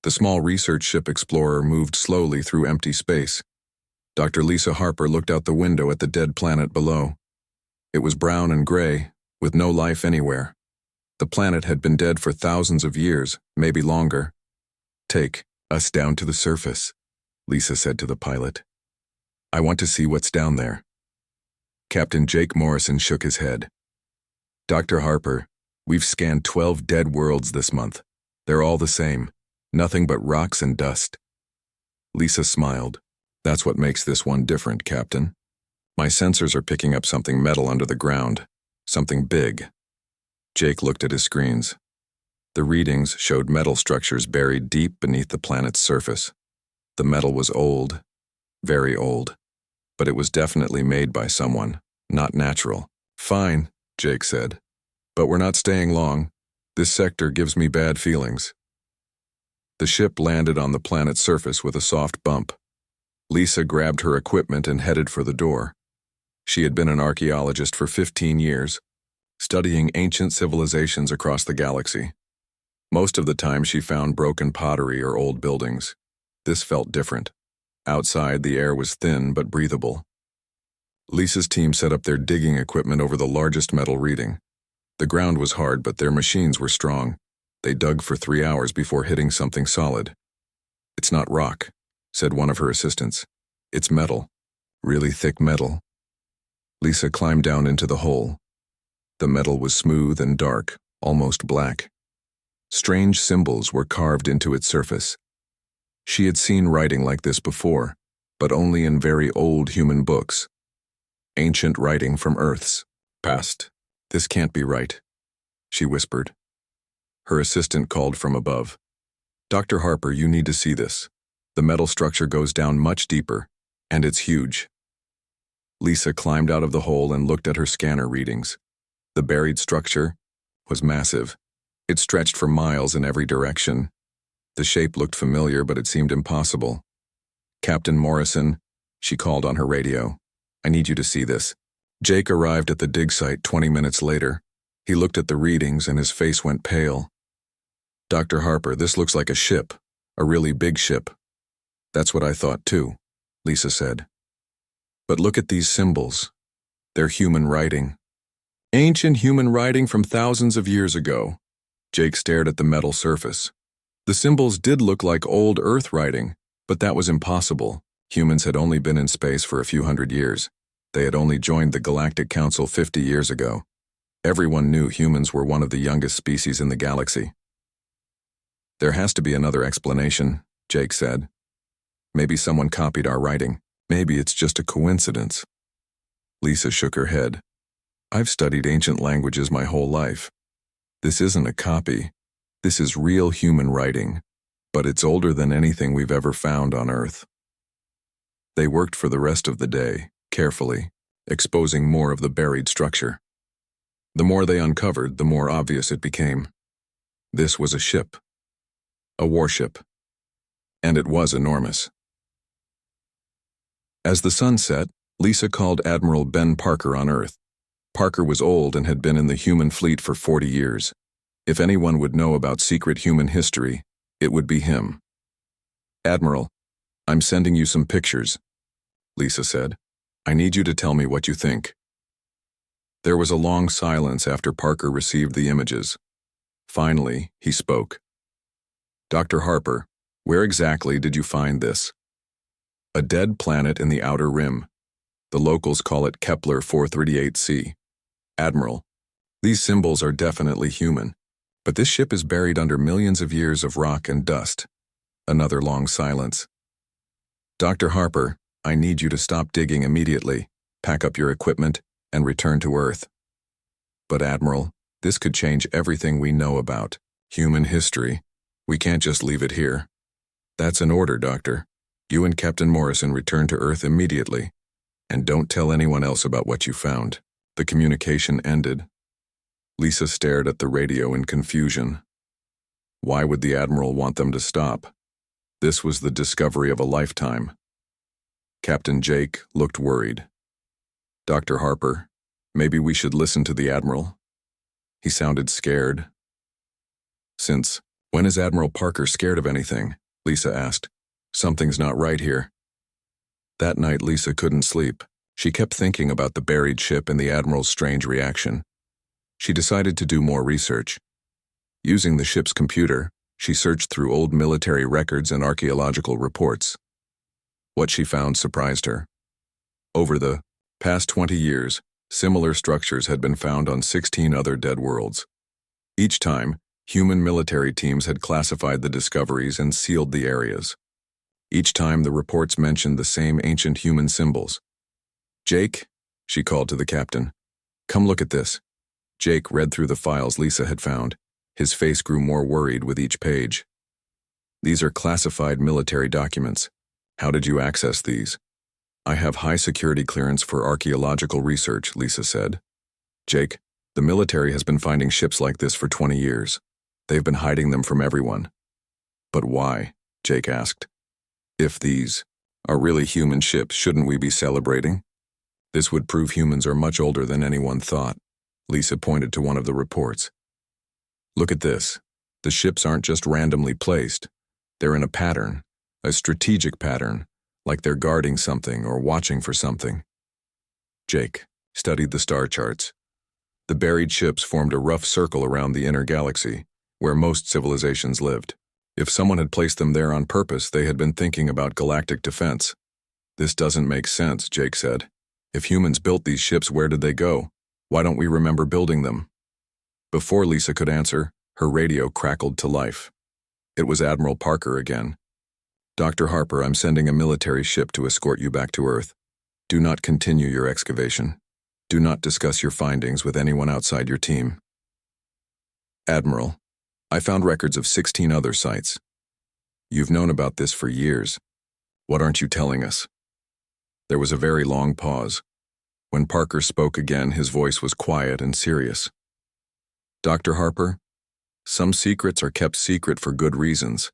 The small research ship Explorer moved slowly through empty space. Dr. Lisa Harper looked out the window at the dead planet below. It was brown and gray, with no life anywhere. The planet had been dead for thousands of years, maybe longer. "Take us down to the surface," Lisa said to the pilot. "I want to see what's down there." Captain Jake Morrison shook his head. "Dr. Harper, we've scanned 12 dead worlds this month. They're all the same, nothing but rocks and dust." Lisa smiled. "That's what makes this one different, Captain. My sensors are picking up something metal under the ground, something big." Jake looked at his screens. The readings showed metal structures buried deep beneath the planet's surface. The metal was old, very old, but it was definitely made by someone, not natural. "Fine," Jake said, "but we're not staying long. This sector gives me bad feelings." The ship landed on the planet's surface with a soft bump. Lisa grabbed her equipment and headed for the door. She had been an archaeologist for 15 years, studying ancient civilizations across the galaxy. Most of the time she found broken pottery or old buildings. This felt different. Outside, the air was thin but breathable. Lisa's team set up their digging equipment over the largest metal reading. The ground was hard, but their machines were strong. They dug for 3 hours before hitting something solid. "It's not rock," said one of her assistants. "It's metal. Really thick metal." Lisa climbed down into the hole. The metal was smooth and dark, almost black. Strange symbols were carved into its surface. She had seen writing like this before, but only in very old human books. Ancient writing from Earth's past. "This can't be right," she whispered. Her assistant called from above. "Dr. Harper, you need to see this. The metal structure goes down much deeper, and it's huge." Lisa climbed out of the hole and looked at her scanner readings. The buried structure was massive. It stretched for miles in every direction. The shape looked familiar, but it seemed impossible. "Captain Morrison," she called on her radio. "I need you to see this." Jake arrived at the dig site 20 minutes later. He looked at the readings and his face went pale. "Dr. Harper, this looks like a ship, a really big ship." "That's what I thought too," Lisa said. "But look at these symbols. They're human writing. Ancient human writing from thousands of years ago." Jake stared at the metal surface. The symbols did look like old Earth writing, but that was impossible. Humans had only been in space for a few hundred years. They had only joined the Galactic Council 50 years ago. Everyone knew humans were one of the youngest species in the galaxy. "There has to be another explanation," Jake said. "Maybe someone copied our writing. Maybe it's just a coincidence." Lisa shook her head. "I've studied ancient languages my whole life. This isn't a copy. This is real human writing, but it's older than anything we've ever found on Earth." They worked for the rest of the day, carefully, exposing more of the buried structure. The more they uncovered, the more obvious it became. This was a ship. A warship. And it was enormous. As the sun set, Lisa called Admiral Ben Parker on Earth. Parker was old and had been in the human fleet for 40 years. If anyone would know about secret human history, it would be him. "Admiral, I'm sending you some pictures," Lisa said. "I need you to tell me what you think." There was a long silence after Parker received the images. Finally, he spoke. "Dr. Harper, where exactly did you find this?" "A dead planet in the outer rim. The locals call it Kepler 438c. Admiral, these symbols are definitely human, but this ship is buried under millions of years of rock and dust." Another long silence. "Dr. Harper, I need you to stop digging immediately, pack up your equipment, and return to Earth." "But Admiral, this could change everything we know about human history. We can't just leave it here." "That's an order, Doctor. You and Captain Morrison return to Earth immediately, and don't tell anyone else about what you found." The communication ended. Lisa stared at the radio in confusion. Why would the Admiral want them to stop? This was the discovery of a lifetime. Captain Jake looked worried. "Dr. Harper, maybe we should listen to the Admiral." He sounded scared. "Since When is Admiral Parker scared of anything? Lisa asked. Something's not right here. That night, Lisa couldn't sleep. She kept thinking about the buried ship and the Admiral's strange reaction. She decided to do more research. Using the ship's computer, she searched through old military records and archaeological reports. What she found surprised her. Over the past 20 years, similar structures had been found on 16 other dead worlds. Each time, human military teams had classified the discoveries and sealed the areas. Each time, the reports mentioned the same ancient human symbols. "Jake," she called to the captain. "Come look at this." Jake read through the files Lisa had found. His face grew more worried with each page. "These are classified military documents. How did you access these?" "I have high security clearance for archaeological research," Lisa said. "Jake, the military has been finding ships like this for 20 years. They've been hiding them from everyone." "But why?" Jake asked. "If these are really human ships, shouldn't we be celebrating?" "This would prove humans are much older than anyone thought." Lisa pointed to one of the reports. "Look at this. The ships aren't just randomly placed. They're in a pattern, a strategic pattern, like they're guarding something or watching for something." Jake studied the star charts. The buried ships formed a rough circle around the inner galaxy, where most civilizations lived. If someone had placed them there on purpose, they had been thinking about galactic defense. "This doesn't make sense," Jake said. "If humans built these ships, where did they go? Why don't we remember building them?" Before Lisa could answer, her radio crackled to life. It was Admiral Parker again. "Dr. Harper, I'm sending a military ship to escort you back to Earth. Do not continue your excavation. Do not discuss your findings with anyone outside your team." "Admiral, I found records of 16 other sites. You've known about this for years. What aren't you telling us?" There was a very long pause. When Parker spoke again, his voice was quiet and serious. "Dr. Harper, some secrets are kept secret for good reasons.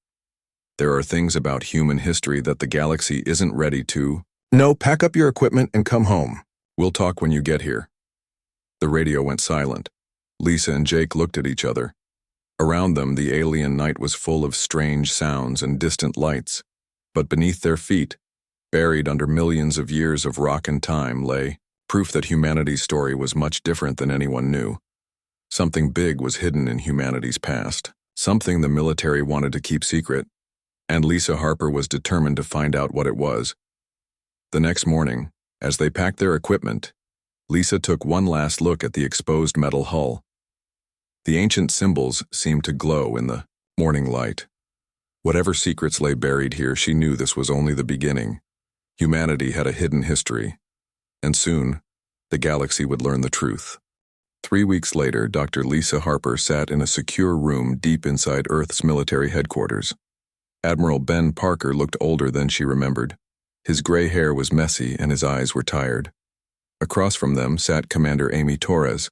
There are things about human history that the galaxy isn't ready to—" "No, pack up your equipment and come home. We'll talk when you get here." The radio went silent. Lisa and Jake looked at each other. Around them, the alien night was full of strange sounds and distant lights. But beneath their feet, buried under millions of years of rock and time, lay proof that humanity's story was much different than anyone knew. Something big was hidden in humanity's past, something the military wanted to keep secret, and Lisa Harper was determined to find out what it was. The next morning, as they packed their equipment, Lisa took one last look at the exposed metal hull. The ancient symbols seemed to glow in the morning light. Whatever secrets lay buried here, she knew this was only the beginning. Humanity had a hidden history, and soon, the galaxy would learn the truth. 3 weeks later, Dr. Lisa Harper sat in a secure room deep inside Earth's military headquarters. Admiral Ben Parker looked older than she remembered. His gray hair was messy and his eyes were tired. Across from them sat Commander Amy Torres,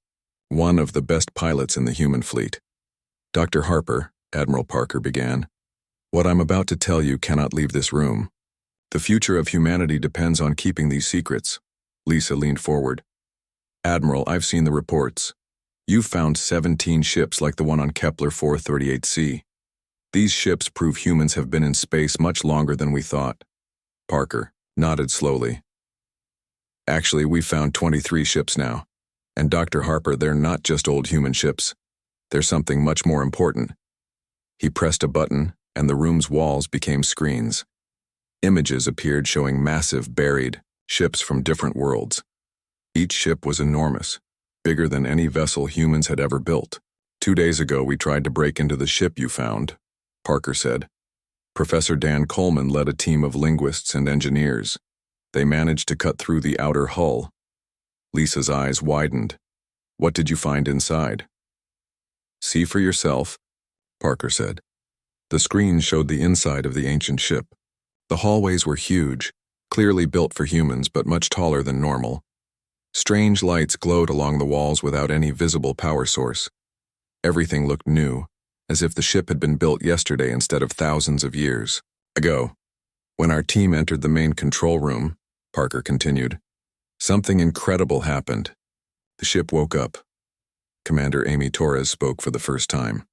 one of the best pilots in the human fleet. "Dr. Harper," Admiral Parker began, "what I'm about to tell you cannot leave this room. The future of humanity depends on keeping these secrets." Lisa leaned forward. "Admiral, I've seen the reports. You've found 17 ships like the one on Kepler 438c. These ships prove humans have been in space much longer than we thought." Parker nodded slowly. "Actually, we've found 23 ships now. And Dr. Harper, they're not just old human ships. They're something much more important." He pressed a button, and the room's walls became screens. Images appeared showing massive, buried ships from different worlds. Each ship was enormous, bigger than any vessel humans had ever built. "2 days ago, we tried to break into the ship you found," Parker said. "Professor Dan Coleman led a team of linguists and engineers. They managed to cut through the outer hull." Lisa's eyes widened. "What did you find inside?" "See for yourself," Parker said. The screen showed the inside of the ancient ship. The hallways were huge, clearly built for humans but much taller than normal. Strange lights glowed along the walls without any visible power source. Everything looked new, as if the ship had been built yesterday instead of thousands of years ago. "When our team entered the main control room," Parker continued, "something incredible happened. The ship woke up." Commander Amy Torres spoke for the first time.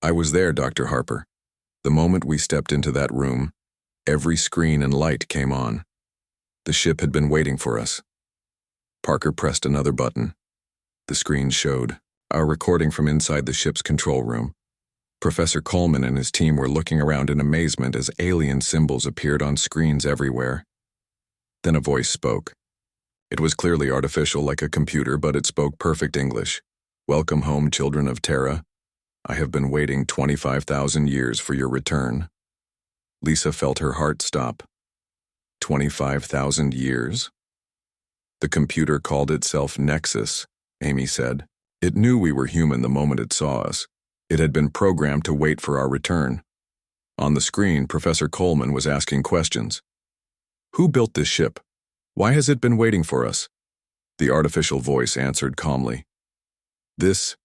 I was there, Dr. Harper. The moment we stepped into that room, every screen and light came on. The ship had been waiting for us. Parker pressed another button. The screen showed our recording from inside the ship's control room. Professor Coleman and his team were looking around in amazement as alien symbols appeared on screens everywhere. Then a voice spoke. It was clearly artificial like a computer, but it spoke perfect English. "Welcome home, children of Terra. I have been waiting 25,000 years for your return." Lisa felt her heart stop. 25,000 years? The computer called itself Nexus, Amy said. It knew we were human the moment it saw us. It had been programmed to wait for our return. On the screen, Professor Coleman was asking questions. Who built this ship? Why has it been waiting for us? The artificial voice answered calmly. This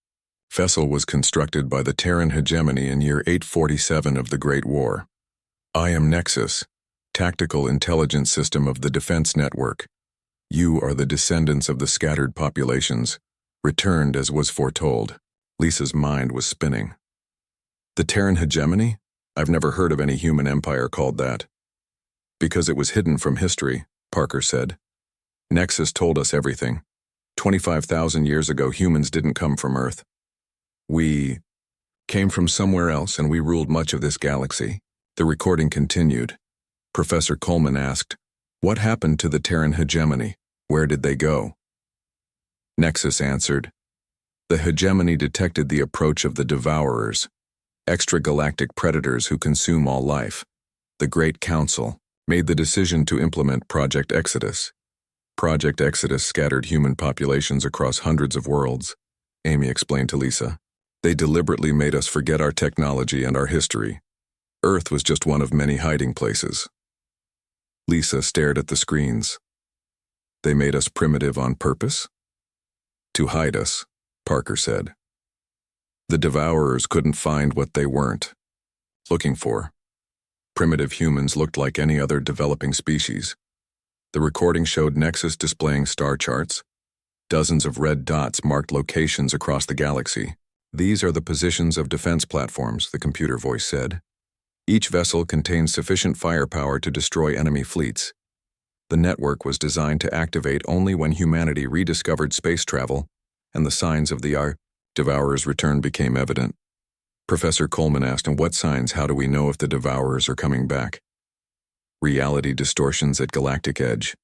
vessel was constructed by the Terran hegemony in year 847 of the Great War. I am Nexus, tactical intelligence system of the Defense Network. You are the descendants of the scattered populations, returned as was foretold. Lisa's mind was spinning. The Terran hegemony? I've never heard of any human empire called that. Because it was hidden from history, Parker said. Nexus told us everything. 25,000 years ago, humans didn't come from Earth. We came from somewhere else, and we ruled much of this galaxy. The recording continued. Professor Coleman asked, "What happened to the Terran hegemony? Where did they go?" Nexus answered, "The hegemony detected the approach of the Devourers, extragalactic predators who consume all life. The Great Council made the decision to implement Project Exodus. Project Exodus scattered human populations across hundreds of worlds," Amy explained to Lisa. "They deliberately made us forget our technology and our history. Earth was just one of many hiding places." Lisa stared at the screens. "They made us primitive on purpose?" "To hide us," Parker said. "The Devourers couldn't find what they weren't looking for. Primitive humans looked like any other developing species." The recording showed Nexus displaying star charts. Dozens of red dots marked locations across the galaxy. "These are the positions of defense platforms," the computer voice said. "Each vessel contains sufficient firepower to destroy enemy fleets. The network was designed to activate only when humanity rediscovered space travel and the signs of the Devourers' return became evident." Professor Coleman asked, "And what signs? How do we know if the Devourers are coming back?" "Reality distortions at galactic edge.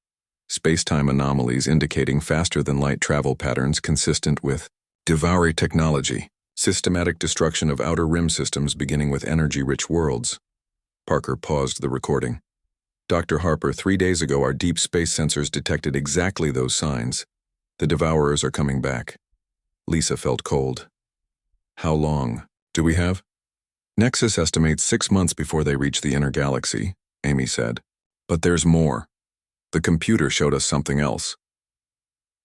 Space-time anomalies indicating faster-than-light travel patterns consistent with devouring technology. Systematic destruction of outer rim systems beginning with energy-rich worlds." Parker paused the recording. "Dr. Harper, 3 days ago our deep space sensors detected exactly those signs. The Devourers are coming back." Lisa felt cold. "How long do we have?" "Nexus estimates 6 months before they reach the inner galaxy," Amy said. "But there's more. The computer showed us something else."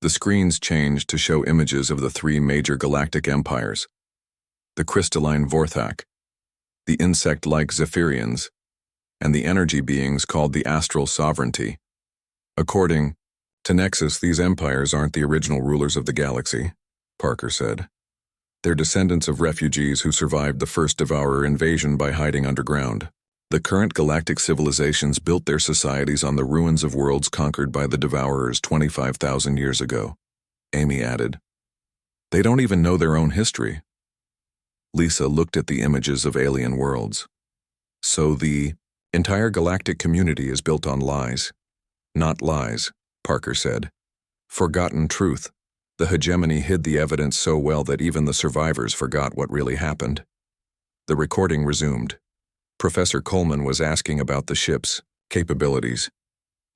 The screens changed to show images of the 3 major galactic empires: the crystalline Vorthak, the insect-like Zephyrians, and the energy beings called the Astral Sovereignty. "According to Nexus, these empires aren't the original rulers of the galaxy," Parker said. "They're descendants of refugees who survived the first Devourer invasion by hiding underground. The current galactic civilizations built their societies on the ruins of worlds conquered by the Devourers 25,000 years ago," Amy added. "They don't even know their own history." Lisa looked at the images of alien worlds. "So the entire galactic community is built on lies." "Not lies," Parker said. "Forgotten truth. The hegemony hid the evidence so well that even the survivors forgot what really happened." The recording resumed. Professor Coleman was asking about the ship's capabilities.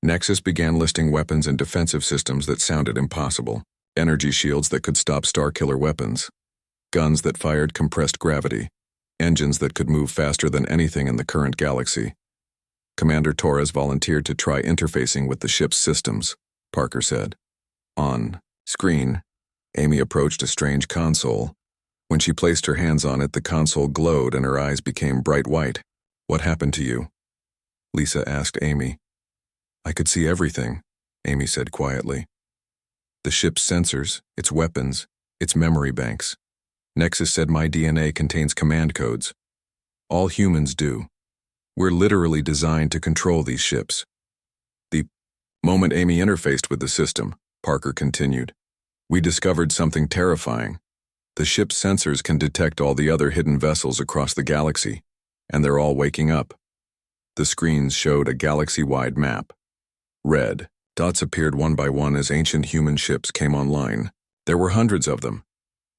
Nexus began listing weapons and defensive systems that sounded impossible. Energy shields that could stop Starkiller weapons. Guns that fired compressed gravity. Engines that could move faster than anything in the current galaxy. Commander Torres volunteered to try interfacing with the ship's systems, Parker said. On screen, Amy approached a strange console. When she placed her hands on it, the console glowed and her eyes became bright white. "What happened to you?" Lisa asked Amy. "I could see everything," Amy said quietly. "The ship's sensors, its weapons, its memory banks. Nexus said my DNA contains command codes. All humans do. We're literally designed to control these ships. The moment Amy interfaced with the system, Parker continued, we discovered something terrifying. The ship's sensors can detect all the other hidden vessels across the galaxy, and they're all waking up. The screens showed a galaxy-wide map. Red dots appeared one by one as ancient human ships came online. There were hundreds of them.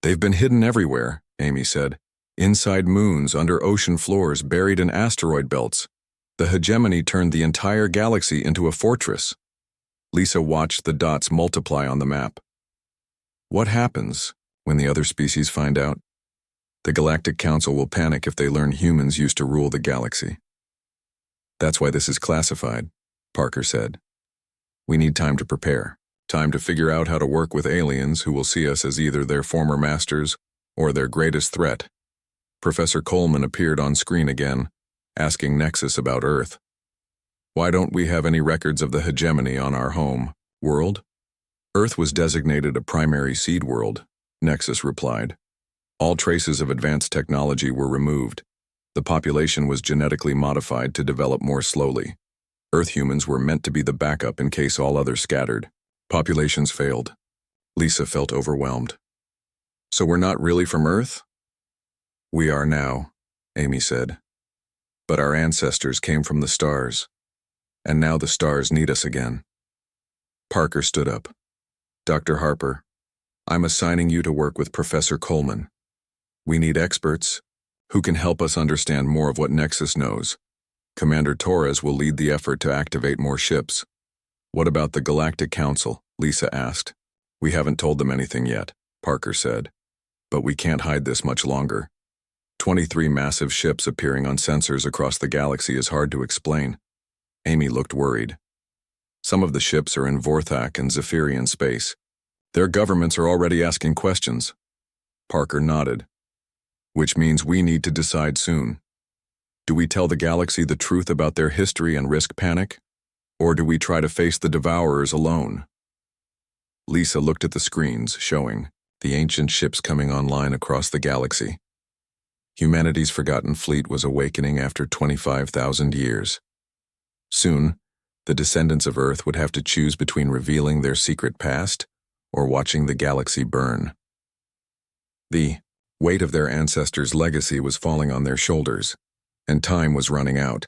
They've been hidden everywhere, Amy said. Inside moons, under ocean floors, buried in asteroid belts. The hegemony turned the entire galaxy into a fortress. Lisa watched the dots multiply on the map. What happens when the other species find out? The Galactic Council will panic if they learn humans used to rule the galaxy. That's why this is classified, Parker said. We need time to prepare, time to figure out how to work with aliens who will see us as either their former masters or their greatest threat. Professor Coleman appeared on screen again, asking Nexus about Earth. Why don't we have any records of the hegemony on our home world? Earth was designated a primary seed world, Nexus replied. All traces of advanced technology were removed. The population was genetically modified to develop more slowly. Earth humans were meant to be the backup in case all others scattered. Populations failed. Lisa felt overwhelmed. So we're not really from Earth? We are now, Amy said. But our ancestors came from the stars. And now the stars need us again. Parker stood up. Dr. Harper, I'm assigning you to work with Professor Coleman. We need experts who can help us understand more of what Nexus knows. Commander Torres will lead the effort to activate more ships. What about the Galactic Council? Lisa asked. We haven't told them anything yet, Parker said. But we can't hide this much longer. 23 massive ships appearing on sensors across the galaxy is hard to explain. Amy looked worried. Some of the ships are in Vorthak and Zephyrian space. Their governments are already asking questions. Parker nodded. Which means we need to decide soon. Do we tell the galaxy the truth about their history and risk panic? Or do we try to face the devourers alone? Lisa looked at the screens showing the ancient ships coming online across the galaxy. Humanity's forgotten fleet was awakening after 25,000 years. Soon, the descendants of Earth would have to choose between revealing their secret past or watching the galaxy burn. The weight of their ancestors' legacy was falling on their shoulders, and time was running out.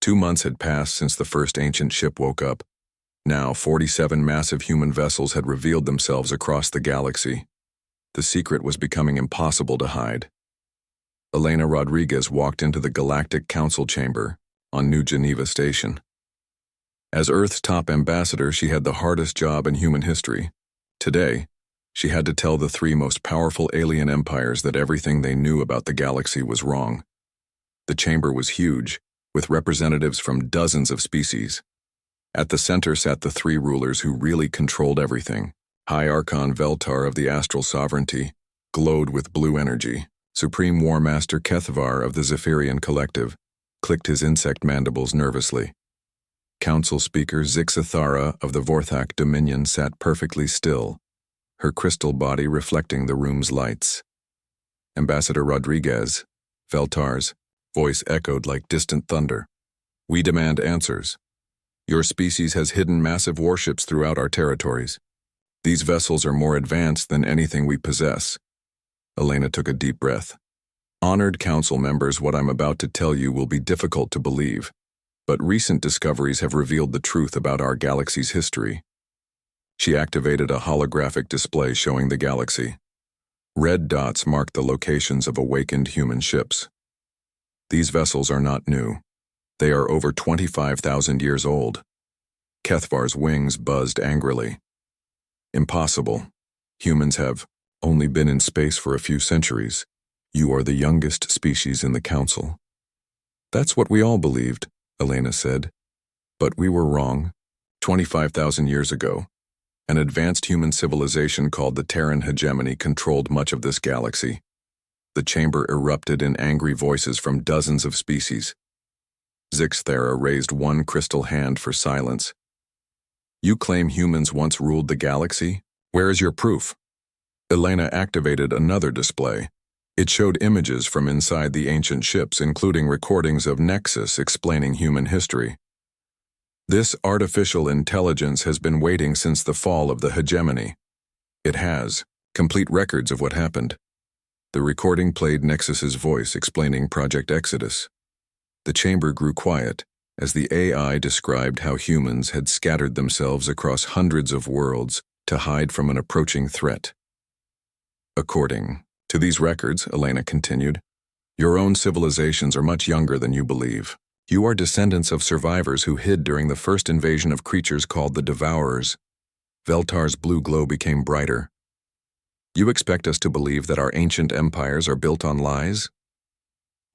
2 months had passed since the first ancient ship woke up. Now, 47 massive human vessels had revealed themselves across the galaxy. The secret was becoming impossible to hide. Elena Rodriguez walked into the Galactic Council chamber on New Geneva Station. As Earth's top ambassador, she had the hardest job in human history. Today, she had to tell the 3 most powerful alien empires that everything they knew about the galaxy was wrong. The chamber was huge, with representatives from dozens of species. At the center sat the 3 rulers who really controlled everything. High Archon Veltar of the Astral Sovereignty glowed with blue energy. Supreme War Master Kethvar of the Zephyrian Collective clicked his insect mandibles nervously. Council Speaker Zixathara of the Vorthak Dominion sat perfectly still, her crystal body reflecting the room's lights. Ambassador Rodriguez, Veltar's voice echoed like distant thunder. We demand answers. Your species has hidden massive warships throughout our territories. These vessels are more advanced than anything we possess. Elena took a deep breath. Honored council members, what I'm about to tell you will be difficult to believe, but recent discoveries have revealed the truth about our galaxy's history. She activated a holographic display showing the galaxy. Red dots marked the locations of awakened human ships. These vessels are not new. They are over 25,000 years old. Kethvar's wings buzzed angrily. Impossible. Humans have only been in space for a few centuries. You are the youngest species in the council. That's what we all believed, Elena said. But we were wrong. 25,000 years ago, an advanced human civilization called the Terran hegemony controlled much of this galaxy. The chamber erupted in angry voices from dozens of species. Zixthera raised one crystal hand for silence. You claim humans once ruled the galaxy? Where is your proof? Elena activated another display. It showed images from inside the ancient ships, including recordings of Nexus explaining human history. This artificial intelligence has been waiting since the fall of the hegemony. It has complete records of what happened. The recording played Nexus's voice explaining Project Exodus. The chamber grew quiet as the AI described how humans had scattered themselves across hundreds of worlds to hide from an approaching threat. According to these records, Elena continued, your own civilizations are much younger than you believe. You are descendants of survivors who hid during the first invasion of creatures called the Devourers. Veltar's blue glow became brighter. You expect us to believe that our ancient empires are built on lies?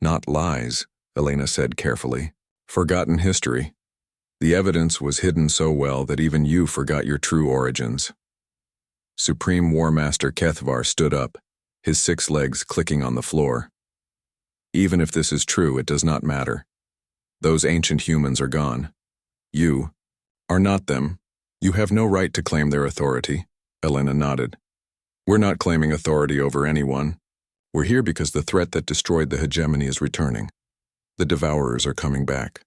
Not lies, Elena said carefully. Forgotten history. The evidence was hidden so well that even you forgot your true origins. Supreme War Master Kethvar stood up, his 6 legs clicking on the floor. Even if this is true, it does not matter. Those ancient humans are gone. You are not them. You have no right to claim their authority. Elena nodded. We're not claiming authority over anyone. We're here because the threat that destroyed the hegemony is returning. The Devourers are coming back.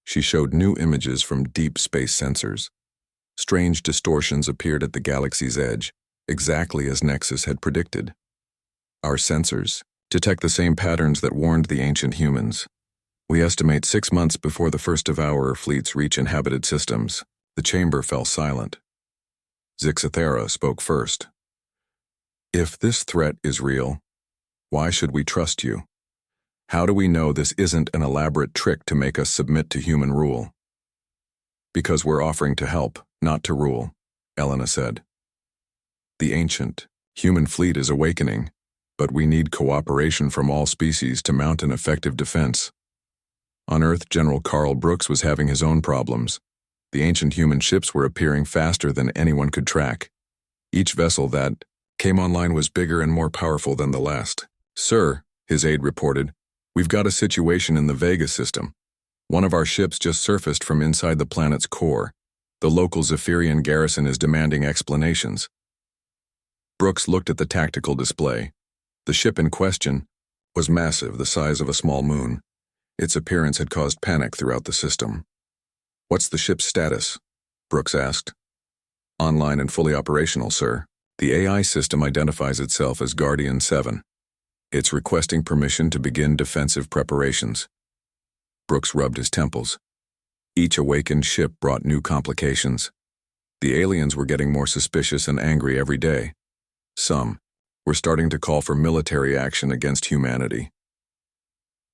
She showed new images from deep space sensors. Strange distortions appeared at the galaxy's edge, exactly as Nexus had predicted. Our sensors detect the same patterns that warned the ancient humans. We estimate 6 months before the first Devourer fleets reach inhabited systems. The chamber fell silent. Zixathera spoke first. If this threat is real, why should we trust you? How do we know this isn't an elaborate trick to make us submit to human rule? Because we're offering to help, not to rule, Elena said. The ancient, human fleet is awakening, but we need cooperation from all species to mount an effective defense. On Earth, General Carl Brooks was having his own problems. The ancient human ships were appearing faster than anyone could track. Each vessel that came online was bigger and more powerful than the last. Sir, his aide reported, we've got a situation in the Vega system. One of our ships just surfaced from inside the planet's core. The local Zephyrian garrison is demanding explanations. Brooks looked at the tactical display. The ship in question was massive, the size of a small moon. Its appearance had caused panic throughout the system. What's the ship's status? Brooks asked. Online and fully operational, sir. The AI system identifies itself as Guardian 7. It's requesting permission to begin defensive preparations. Brooks rubbed his temples. Each awakened ship brought new complications. The aliens were getting more suspicious and angry every day. Some were starting to call for military action against humanity.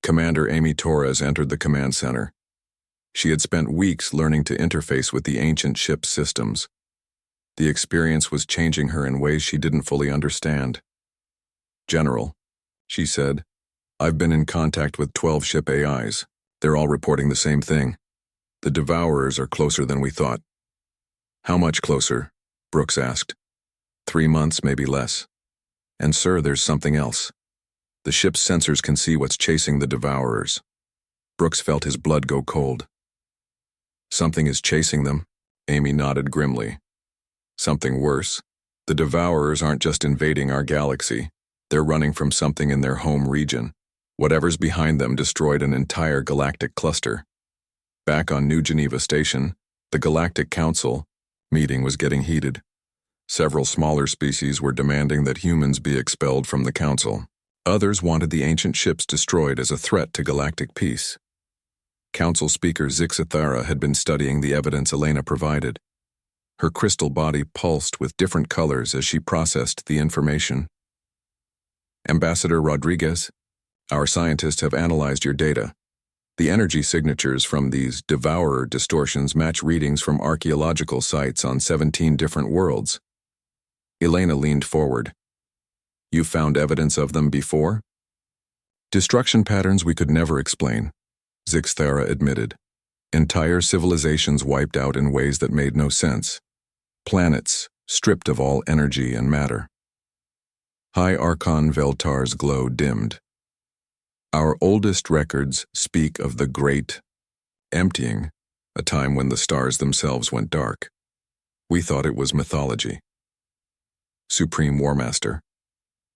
Commander Amy Torres entered the command center. She had spent weeks learning to interface with the ancient ship's systems. The experience was changing her in ways she didn't fully understand. General, she said, I've been in contact with 12 ship AIs. They're all reporting the same thing. The Devourers are closer than we thought. How much closer? Brooks asked. 3 months, maybe less. And sir, there's something else. The ship's sensors can see what's chasing the Devourers. Brooks felt his blood go cold. Something is chasing them, Amy nodded grimly. Something worse. The Devourers aren't just invading our galaxy. They're running from something in their home region. Whatever's behind them destroyed an entire galactic cluster. Back on New Geneva Station, the Galactic Council meeting was getting heated. Several smaller species were demanding that humans be expelled from the council. Others wanted the ancient ships destroyed as a threat to galactic peace. Council Speaker Zixathara had been studying the evidence Elena provided. Her crystal body pulsed with different colors as she processed the information. Ambassador Rodriguez, our scientists have analyzed your data. The energy signatures from these Devourer distortions match readings from archaeological sites on 17 different worlds. Elena leaned forward. You found evidence of them before? Destruction patterns we could never explain, Zixathara admitted. Entire civilizations wiped out in ways that made no sense. Planets stripped of all energy and matter. High Archon Veltar's glow dimmed. Our oldest records speak of the Great Emptying, a time when the stars themselves went dark. We thought it was mythology. Supreme War Master.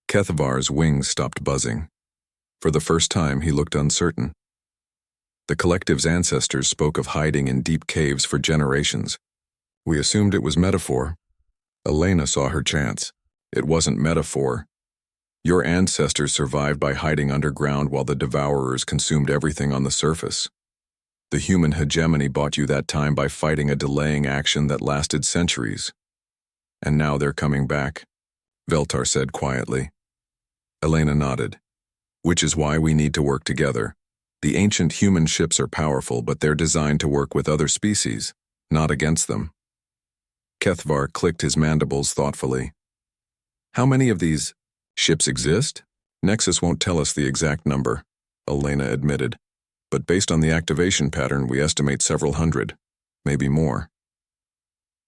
Kethavar's wings stopped buzzing. For the first time, he looked uncertain. The collective's ancestors spoke of hiding in deep caves for generations. We assumed it was metaphor. Elena saw her chance. It wasn't metaphor. Your ancestors survived by hiding underground while the Devourers consumed everything on the surface. The human hegemony bought you that time by fighting a delaying action that lasted centuries. And now they're coming back, Veltar said quietly. Elena nodded. Which is why we need to work together. The ancient human ships are powerful, but they're designed to work with other species, not against them. Kethavar clicked his mandibles thoughtfully. How many of these ships exist? Nexus won't tell us the exact number, Elena admitted. But based on the activation pattern, we estimate several hundred, maybe more.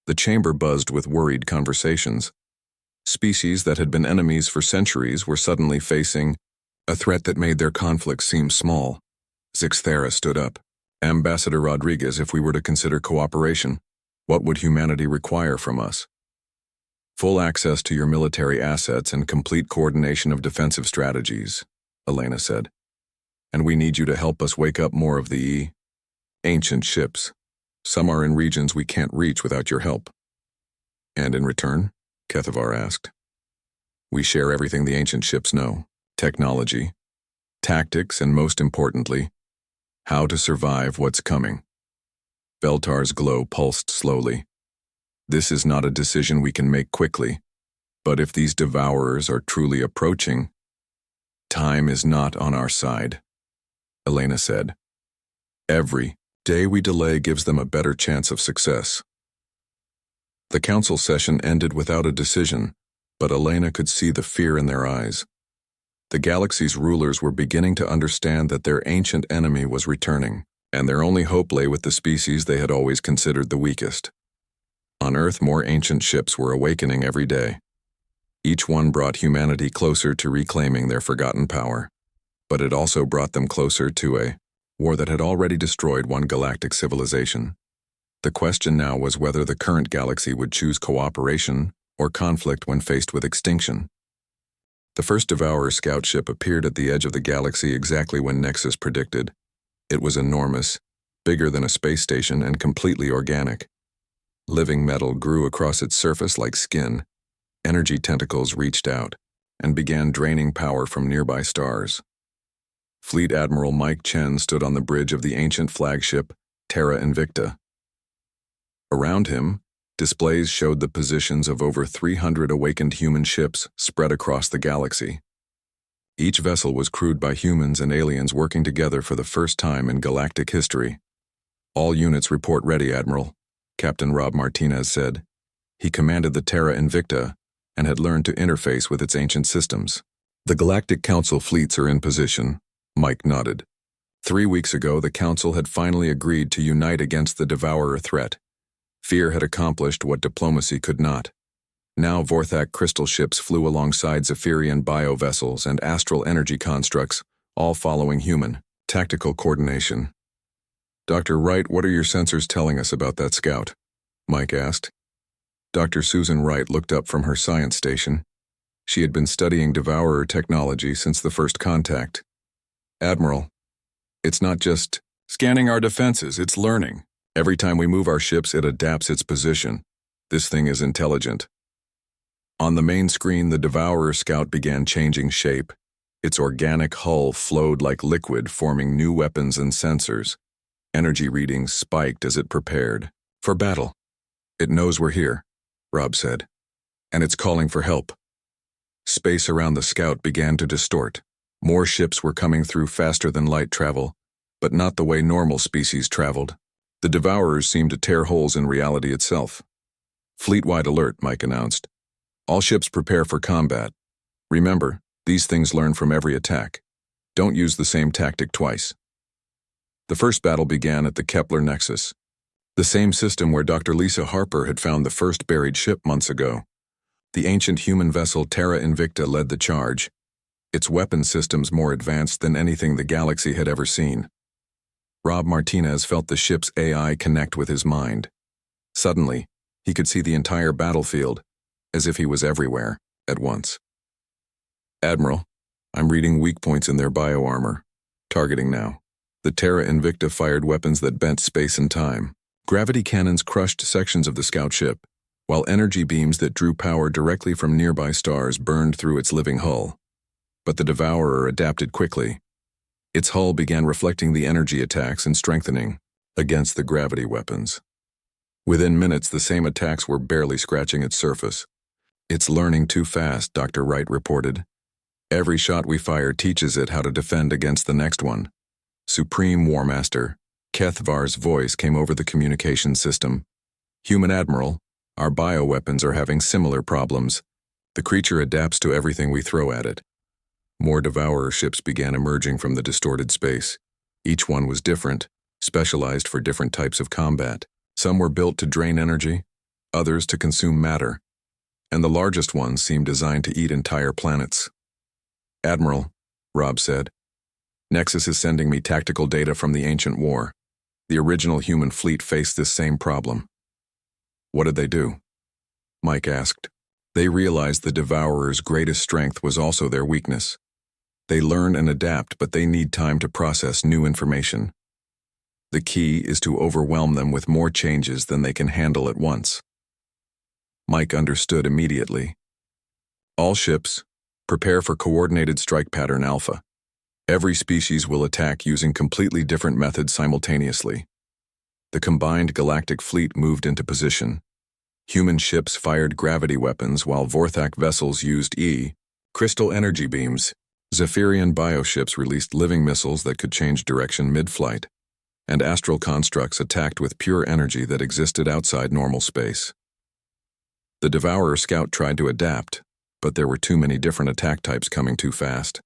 The chamber buzzed with worried conversations. Species that had been enemies for centuries were suddenly facing a threat that made their conflict seem small. Zixthera stood up. Ambassador Rodriguez, if we were to consider cooperation, what would humanity require from us? Full access to your military assets and complete coordination of defensive strategies, Elena said. And we need you to help us wake up more of the ancient ships. Some are in regions we can't reach without your help. And in return? Kethavar asked. We share everything the ancient ships know. Technology, tactics, and most importantly, how to survive what's coming. Veltar's glow pulsed slowly. This is not a decision we can make quickly, but if these Devourers are truly approaching, time is not on our side, Elena said. Every day we delay gives them a better chance of success. The council session ended without a decision, but Elena could see the fear in their eyes. The galaxy's rulers were beginning to understand that their ancient enemy was returning, and their only hope lay with the species they had always considered the weakest. On Earth, more ancient ships were awakening every day. Each one brought humanity closer to reclaiming their forgotten power, but it also brought them closer to a war that had already destroyed one galactic civilization. The question now was whether the current galaxy would choose cooperation or conflict when faced with extinction. The first Devourer scout ship appeared at the edge of the galaxy exactly when Nexus predicted. It was enormous, bigger than a space station and completely organic. Living metal grew across its surface like skin. Energy tentacles reached out and began draining power from nearby stars. Fleet Admiral Mike Chen stood on the bridge of the ancient flagship, Terra Invicta. Around him, displays showed the positions of over 300 awakened human ships spread across the galaxy. Each vessel was crewed by humans and aliens working together for the first time in galactic history. All units report ready, Admiral, Captain Rob Martinez said. He commanded the Terra Invicta and had learned to interface with its ancient systems. The Galactic Council fleets are in position, Mike nodded. 3 weeks ago, the Council had finally agreed to unite against the Devourer threat. Fear had accomplished what diplomacy could not. Now Vorthak crystal ships flew alongside Zephyrian bio-vessels and astral energy constructs, all following human tactical coordination. Dr. Wright, what are your sensors telling us about that scout? Mike asked. Dr. Susan Wright looked up from her science station. She had been studying Devourer technology since the first contact. Admiral, it's not just scanning our defenses, it's learning. Every time we move our ships, it adapts its position. This thing is intelligent. On the main screen, the Devourer scout began changing shape. Its organic hull flowed like liquid, forming new weapons and sensors. Energy readings spiked as it prepared for battle. It knows we're here, Rob said, and it's calling for help. Space around the scout began to distort. More ships were coming through faster than light travel, but not the way normal species traveled. The Devourers seemed to tear holes in reality itself. Fleet-wide alert, Mike announced. All ships prepare for combat. Remember, these things learn from every attack. Don't use the same tactic twice. The first battle began at the Kepler Nexus, the same system where Dr. Lisa Harper had found the first buried ship months ago. The ancient human vessel Terra Invicta led the charge, its weapon systems more advanced than anything the galaxy had ever seen. Rob Martinez felt the ship's AI connect with his mind. Suddenly, he could see the entire battlefield, as if he was everywhere, at once. "Admiral, I'm reading weak points in their bioarmor. Targeting now. The Terra Invicta fired weapons that bent space and time. Gravity cannons crushed sections of the scout ship, while energy beams that drew power directly from nearby stars burned through its living hull. But the Devourer adapted quickly. Its hull began reflecting the energy attacks and strengthening against the gravity weapons. Within minutes, the same attacks were barely scratching its surface. It's learning too fast, Dr. Wright reported. Every shot we fire teaches it how to defend against the next one. Supreme War Master, Kethvar's voice came over the communication system. Human Admiral, our bioweapons are having similar problems. The creature adapts to everything we throw at it. More Devourer ships began emerging from the distorted space. Each one was different, specialized for different types of combat. Some were built to drain energy, others to consume matter, and the largest ones seemed designed to eat entire planets. "Admiral," Rob said, "Nexus is sending me tactical data from the ancient war. The original human fleet faced this same problem." "What did they do?" Mike asked. They realized the Devourer's greatest strength was also their weakness. They learn and adapt, but they need time to process new information. The key is to overwhelm them with more changes than they can handle at once. Mike understood immediately. "All ships, prepare for Coordinated Strike Pattern Alpha. Every species will attack using completely different methods simultaneously." The combined galactic fleet moved into position. Human ships fired gravity weapons while Vorthak vessels used crystal energy beams. Zephyrian bioships released living missiles that could change direction mid-flight, and astral constructs attacked with pure energy that existed outside normal space. The Devourer scout tried to adapt, but there were too many different attack types coming too fast.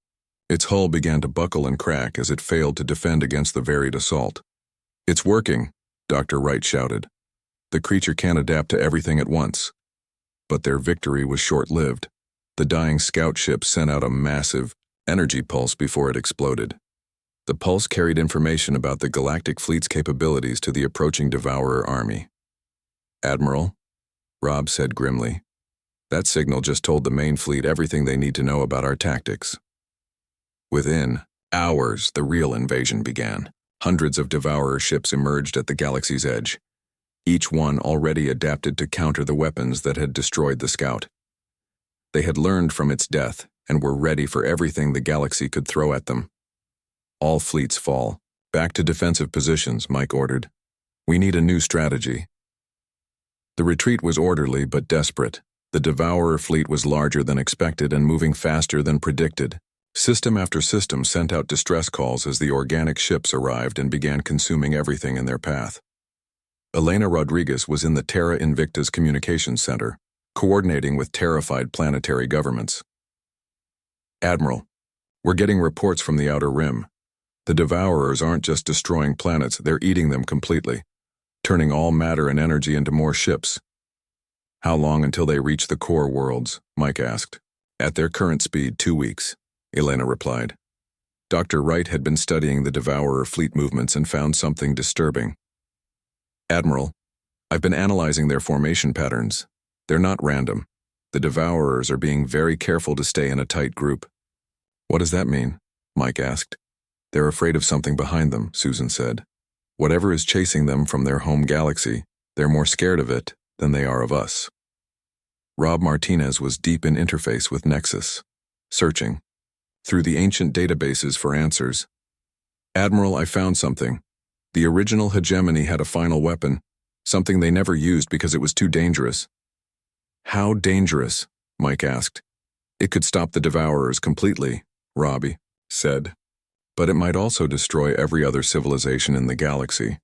Its hull began to buckle and crack as it failed to defend against the varied assault. "It's working," Dr. Wright shouted. "The creature can't adapt to everything at once." But their victory was short-lived. The dying scout ship sent out a massive energy pulse before it exploded. The pulse carried information about the galactic fleet's capabilities to the approaching Devourer army. "Admiral," Rob said grimly, "that signal just told the main fleet everything they need to know about our tactics." Within hours, the real invasion began. Hundreds of Devourer ships emerged at the galaxy's edge, each one already adapted to counter the weapons that had destroyed the scout. They had learned from its death and were ready for everything the galaxy could throw at them. "All fleets fall. Back to defensive positions," Mike ordered. "We need a new strategy." The retreat was orderly but desperate. The Devourer fleet was larger than expected and moving faster than predicted. System after system sent out distress calls as the organic ships arrived and began consuming everything in their path. Elena Rodriguez was in the Terra Invicta's communications center, coordinating with terrified planetary governments. "Admiral, we're getting reports from the Outer Rim. The Devourers aren't just destroying planets, they're eating them completely, turning all matter and energy into more ships." "How long until they reach the core worlds?" Mike asked. "At their current speed, 2 weeks," Elena replied. Dr. Wright had been studying the Devourer fleet movements and found something disturbing. "Admiral, I've been analyzing their formation patterns. They're not random. The Devourers are being very careful to stay in a tight group." "What does that mean?" Mike asked. "They're afraid of something behind them," Susan said. "Whatever is chasing them from their home galaxy, they're more scared of it than they are of us." Rob Martinez was deep in interface with Nexus, searching through the ancient databases for answers. "Admiral, I found something. The original hegemony had a final weapon, something they never used because it was too dangerous." "How dangerous?" Mike asked. "It could stop the Devourers completely," Robbie said. "But it might also destroy every other civilization in the galaxy."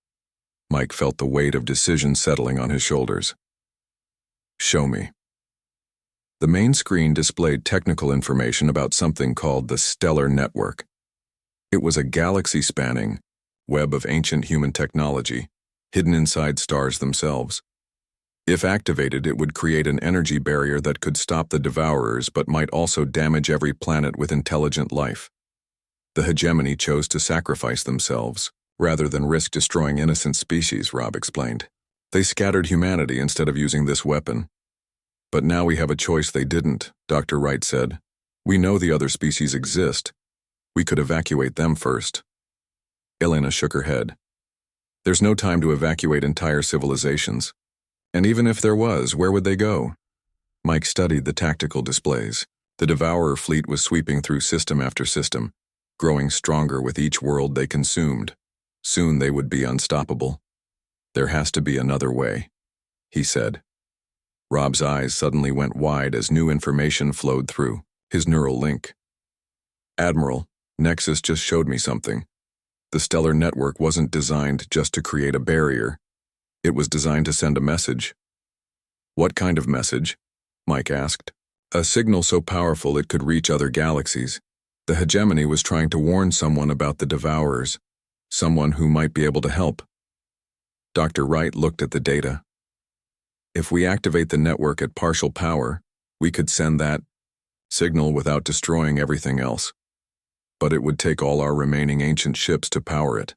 Mike felt the weight of decision settling on his shoulders. "Show me." The main screen displayed technical information about something called the Stellar Network. It was a galaxy-spanning web of ancient human technology, hidden inside stars themselves. If activated, it would create an energy barrier that could stop the Devourers but might also damage every planet with intelligent life. The hegemony chose to sacrifice themselves, rather than risk destroying innocent species, Rob explained. They scattered humanity instead of using this weapon. But now we have a choice they didn't, Dr. Wright said. We know the other species exist. We could evacuate them first. Elena shook her head. There's no time to evacuate entire civilizations. And even if there was, where would they go? Mike studied the tactical displays. The Devourer fleet was sweeping through system after system, growing stronger with each world they consumed. Soon they would be unstoppable. There has to be another way, he said. Rob's eyes suddenly went wide as new information flowed through, his neural link. Admiral, Nexus just showed me something. The stellar network wasn't designed just to create a barrier. It was designed to send a message. What kind of message? Mike asked. A signal so powerful it could reach other galaxies. The hegemony was trying to warn someone about the Devourers, someone who might be able to help. Dr. Wright looked at the data. If we activate the network at partial power, we could send that signal without destroying everything else. But it would take all our remaining ancient ships to power it.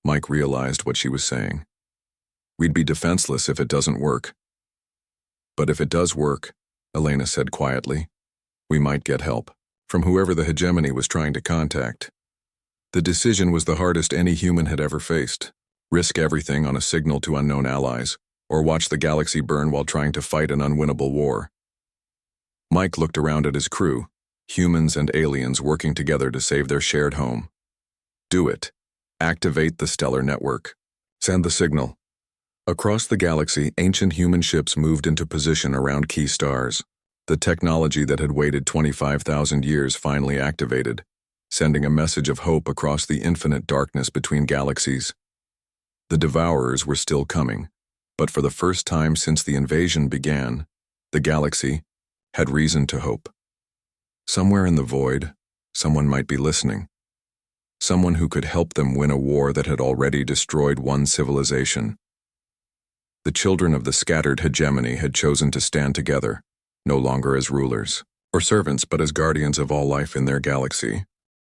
Mike realized what she was saying. We'd be defenseless if it doesn't work. But if it does work, Elena said quietly, we might get help from whoever the hegemony was trying to contact. The decision was the hardest any human had ever faced. Risk everything on a signal to unknown allies, or watch the galaxy burn while trying to fight an unwinnable war. Mike looked around at his crew, humans and aliens working together to save their shared home. Do it. Activate the stellar network. Send the signal. Across the galaxy, ancient human ships moved into position around key stars. The technology that had waited 25,000 years finally activated, sending a message of hope across the infinite darkness between galaxies. The Devourers were still coming, but for the first time since the invasion began, the galaxy had reason to hope. Somewhere in the void, someone might be listening. Someone who could help them win a war that had already destroyed one civilization. The children of the scattered hegemony had chosen to stand together, no longer as rulers or servants but as guardians of all life in their galaxy.